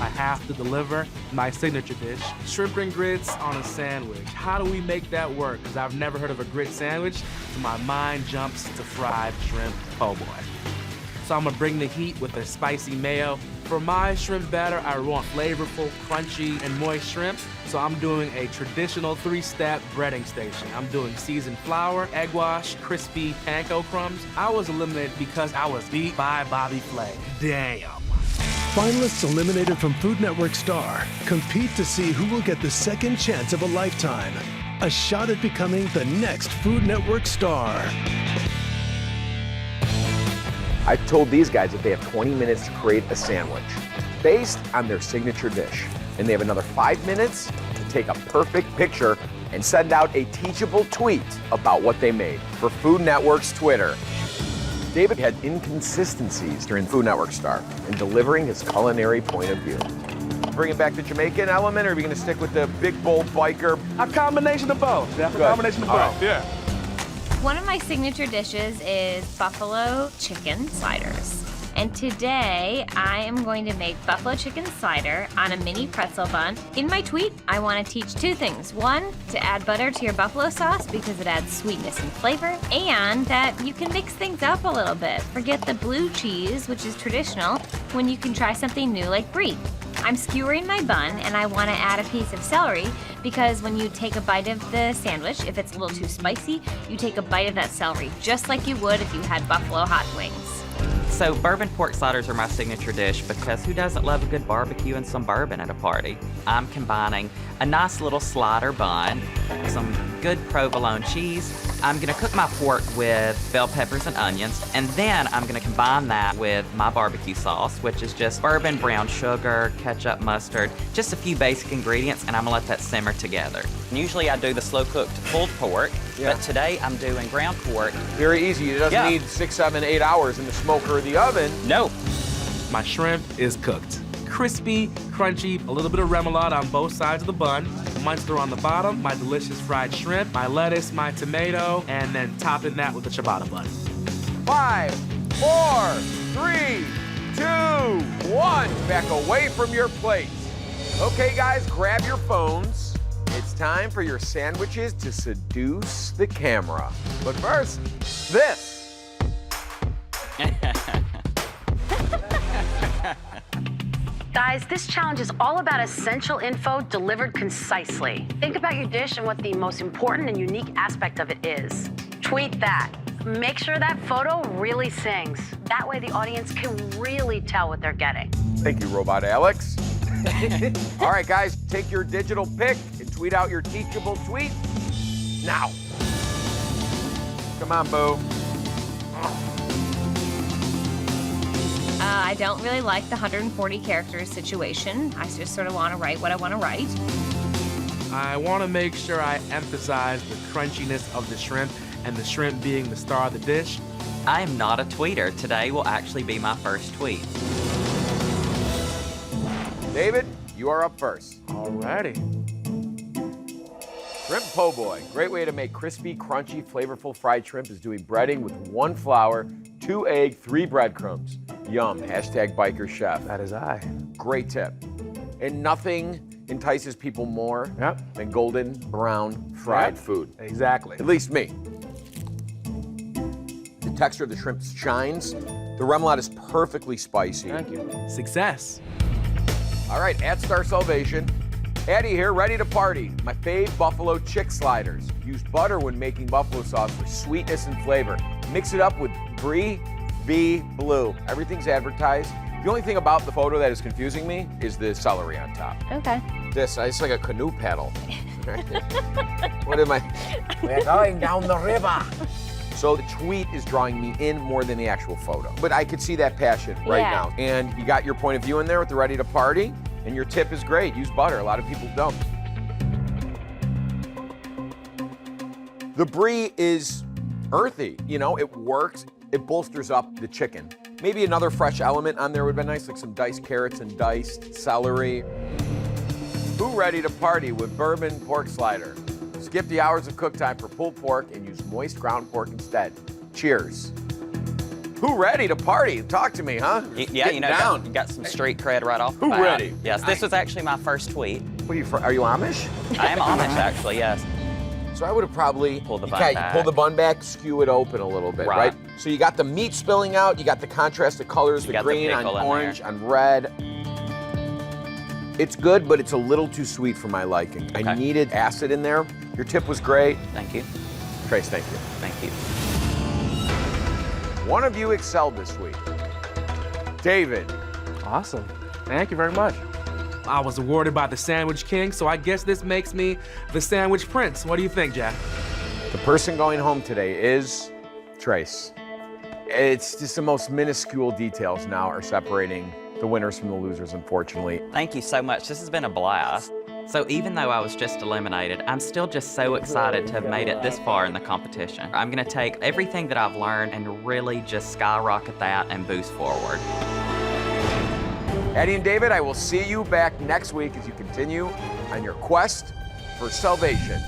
I have to deliver my signature dish, shrimp and grits on a sandwich. How do we make that work? Because I've never heard of a grit sandwich, so my mind jumps to fried shrimp po' boy. So I'm gonna bring the heat with a spicy mayo. For my shrimp batter, I want flavorful, crunchy, and moist shrimp. So I'm doing a traditional 3-step breading station. I'm doing seasoned flour, egg wash, crispy panko crumbs. I was eliminated because I was beat by Bobby Flay. Damn. Finalists eliminated from Food Network Star compete to see who will get the second chance of a lifetime. A shot at becoming the next Food Network star. I told these guys that they have 20 minutes to create a sandwich based on their signature dish. And they have another 5 minutes to take a perfect picture and send out a teachable tweet about what they made for Food Network's Twitter. David had inconsistencies during Food Network Star in delivering his culinary point of view. Bring it back to Jamaican element, or are we gonna stick with the big, bold biker? A combination of both. That's a combination of both. Right. Yeah. One of my signature dishes is buffalo chicken sliders. And today, I am going to make buffalo chicken slider on a mini pretzel bun. In my tweet, I want to teach 2 things. 1, to add butter to your buffalo sauce because it adds sweetness and flavor, and that you can mix things up a little bit. Forget the blue cheese, which is traditional, when you can try something new like brie. I'm skewering my bun, and I want to add a piece of celery because when you take a bite of the sandwich, if it's a little too spicy, you take a bite of that celery, just like you would if you had buffalo hot wings. So bourbon pork sliders are my signature dish because who doesn't love a good barbecue and some bourbon at a party? I'm combining a nice little slider bun, some good provolone cheese. I'm gonna cook my pork with bell peppers and onions, and then I'm gonna combine that with my barbecue sauce, which is just bourbon, brown sugar, ketchup, mustard, just a few basic ingredients, and I'm gonna let that simmer together. Usually I do the slow-cooked pulled pork, but today I'm doing ground pork. Very easy. It doesn't need 6, 7, 8 hours in the smoker or the oven. Nope. My shrimp is cooked. Crispy, crunchy, a little bit of remoulade on both sides of the bun. Munster on the bottom, my delicious fried shrimp, my lettuce, my tomato, and then topping that with the ciabatta bun. 5, 4, 3, 2, 1. Back away from your plates. Okay, guys, grab your phones. It's time for your sandwiches to seduce the camera. But first, this. Guys, this challenge is all about essential info delivered concisely. Think about your dish and what the most important and unique aspect of it is. Tweet that. Make sure that photo really sings. That way the audience can really tell what they're getting. Thank you, Robot Alex. All right, guys, take your digital pic and tweet out your teachable tweet now. Come on, Boo. I don't really like the 140 characters situation. I just sort of want to write what I want to write. I want to make sure I emphasize the crunchiness of the shrimp and the shrimp being the star of the dish. I am not a tweeter. Today will actually be my first tweet. David, you are up first. Alrighty. Shrimp po' boy. Great way to make crispy, crunchy, flavorful fried shrimp is doing breading with 1 flour, 2 egg, 3 breadcrumbs. Yum. Hashtag biker chef. That is I. Great tip. And nothing entices people more than golden brown fried food. Exactly. At least me. The texture of the shrimp shines. The remoulade is perfectly spicy. Thank you. Success. All right, at Star Salvation. Addie here, ready to party. My fave buffalo chick sliders. Use butter when making buffalo sauce for sweetness and flavor. Mix it up with brie, be blue. Everything's advertised. The only thing about the photo that is confusing me is the celery on top. Okay. It's like a canoe paddle. What am I? We're going down the river. So the tweet is drawing me in more than the actual photo. But I could see that passion right now. And you got your point of view in there with the ready to party. And your tip is great. Use butter. A lot of people don't. The brie is earthy. You know, it works. It bolsters up the chicken. Maybe another fresh element on there would be nice, like some diced carrots and diced celery. Who ready to party with bourbon pork slider? Skip the hours of cook time for pulled pork and use moist ground pork instead. Cheers. Who ready to party? Talk to me, huh? Yeah, you know, down. you got some street cred right off the Who bat. ready? Yes, this was actually my first tweet. What are you Amish? I am Amish, actually, yes. So I would have probably Pull the bun back. Pull the bun back, skew it open a little bit, right? Right. So you got the meat spilling out, you got the contrasted colors, the got the green on pickle in orange, there. on red. It's good, but it's a little too sweet for my liking. I Okay. needed acid in there. Your tip was great. Thank you. Trace, thank you. Thank you. One of you excelled this week. David. Awesome. Thank you very much. I was awarded by the Sandwich King, so I guess this makes me the Sandwich Prince. What do you think, Jack? The person going home today is Trace. It's just the most minuscule details now are separating the winners from the losers, unfortunately. Thank you so much. This has been a blast. So even though I was just eliminated, I'm still just so excited to have made it this far in the competition. I'm gonna take everything that I've learned and really just skyrocket that and boost forward. Eddie and David, I will see you back next week as you continue on your quest for salvation.